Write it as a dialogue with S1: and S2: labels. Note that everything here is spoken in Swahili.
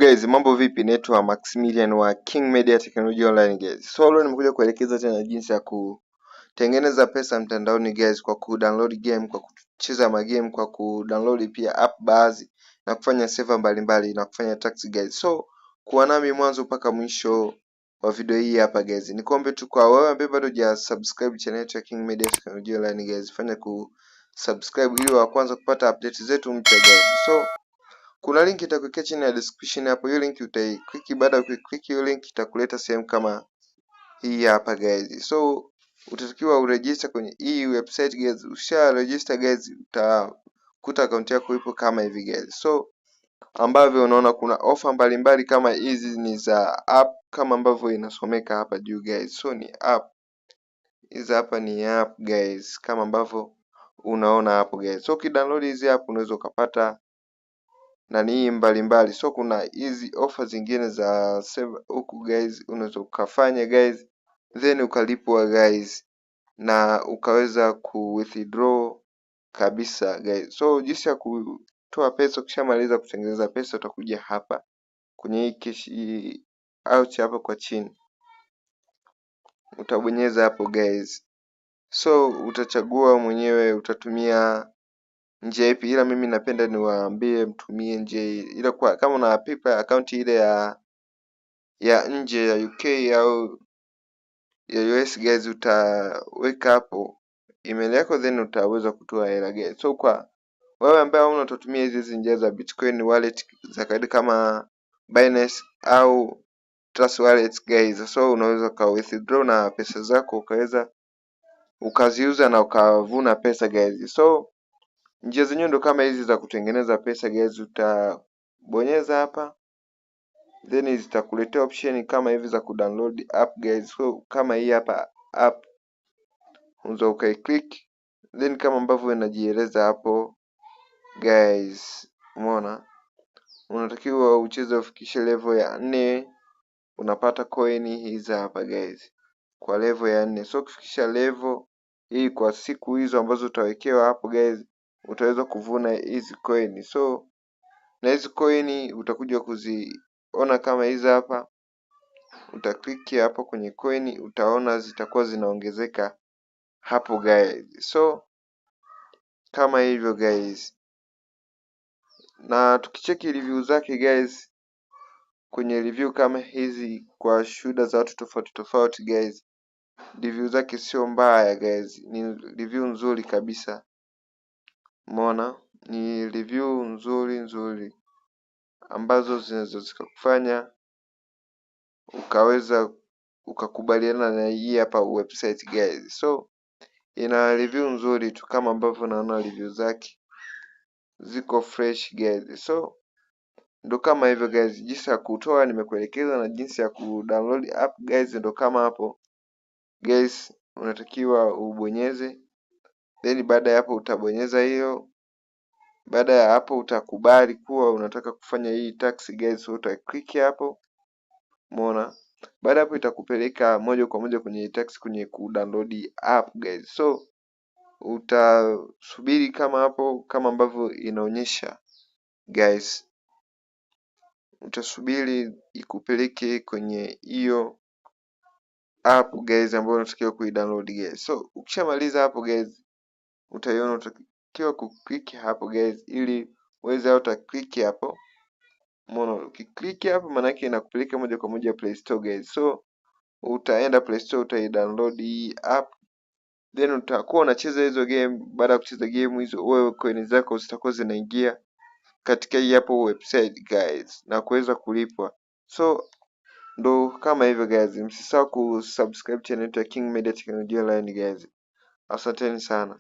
S1: Guys, mambo vipi? Naitwa Maximilian wa King Media Technology Online guys. So leo nimekuja kuelekeza tena jinsi ya kutengeneza pesa mtandaoni guys, kwa kudownload game, kwa kucheza magame, kwa kudownload pia app baadhi na kufanya server mbalimbali na kufanya tax guys. So kuwa nami mwanzo mpaka mwisho wa video hii hapa guys. Nikombe tu kwa wewe ambaye bado hujasubscribe channel yetu ya King Media Technology Online guys, fanya kusubscribe ili wa kwanza kupata update zetu mpya guys. So kuna link itakuwekea chini ya description hapo. Hiyo link utaiclick. Baada ya kuclick hiyo link itakuleta sehemu kama hii hapa guys. So utatakiwa uregister kwenye hii website guys. Usha register guys, utakuta account yako ipo kama hivi guys. So ambavyo unaona kuna offer mbalimbali kama hizi ni za app kama ambavyo inasomeka hapa juu guys. So ni app. Hizi hapa ni app guys kama ambavyo unaona hapo guys. So ukidownload hizi app unaweza ukapata na ni mbalimbali. So kuna hizi offer zingine za server huku guys, unaweza ukafanya guys then ukalipwa guys na ukaweza withdraw kabisa guys. So jinsi ya kutoa pesa, ukishamaliza kutengeneza pesa utakuja hapa kwenye hii cash out hapa kwa chini, utabonyeza hapo guys. So utachagua mwenyewe utatumia njia ipi, ila mimi napenda niwaambie mtumie njia ila kwa kama una PayPal account ile ya nje ya UK au ya US guys, utaweka hapo email yako then utaweza kutoa hela guys. So kwa wewe ambaye hauna, utatumia hizi njia za Bitcoin wallet za kawaida kama Binance au Trust Wallet guys. So unaweza ka withdraw na pesa zako ukaweza ukaziuza na ukavuna pesa guys. So njia zenyewe ndo kama hizi za kutengeneza pesa guys. Utabonyeza hapa then zitakuletea option kama hivi za kudownload app guys. So kama hii hapa app unaweza ukaiclick then kama ambavyo inajieleza hapo guys, umeona unatakiwa ucheze ufikishe level ya 4 unapata coin hizi hapa guys, kwa level ya 4. So kufikisha level hii kwa siku hizo ambazo utawekewa hapo guys, utaweza kuvuna hizi coin. So na hizi coin utakuja kuziona kama hizi hapa, utaklik hapo kwenye coin, utaona zitakuwa zinaongezeka hapo guys. So kama hivyo guys, na tukicheki review zake guys, kwenye review kama hizi kwa shuhuda za watu tofauti tofauti guys, review zake sio mbaya guys, ni review nzuri kabisa. Umeona, ni review nzuri ambazo zinaweza zikakufanya ukaweza ukakubaliana na hii hapa website guys. So ina review nzuri tu kama ambavyo naona review zake ziko fresh guys. So ndo kama hivyo guys, jinsi ya kutoa nimekuelekeza, na jinsi ya kudownload app guys ndo kama hapo guys. Unatakiwa ubonyeze, then baada ya hapo utabonyeza hiyo. Baada ya hapo utakubali kuwa unataka kufanya hii tax guys, so utaklik hapo, umeona. Baada hapo itakupeleka moja kwa moja kwenye tax, kwenye kudownload app guys. So utasubiri kama hapo, kama ambavyo inaonyesha guys, utasubiri ikupeleke kwenye hiyo app guys ambayo unatakiwa kuidownload guys. So ukishamaliza hapo guys, utaiona utakiwa kuclick hapo guys, ili uweze utaklik hapo. Umeona, ukiklik hapo maana yake inakupeleka moja kwa moja Play Store guys. So utaenda Play Store, utaidownload hii app then utakuwa unacheza hizo game. Baada ya kucheza game hizo, wewe coin zako zitakuwa zinaingia katika hii hapo website guys na kuweza kulipwa. So ndo kama hivyo guys, msisahau kusubscribe channel yetu ya King Media Technology Online guys. Asanteni sana.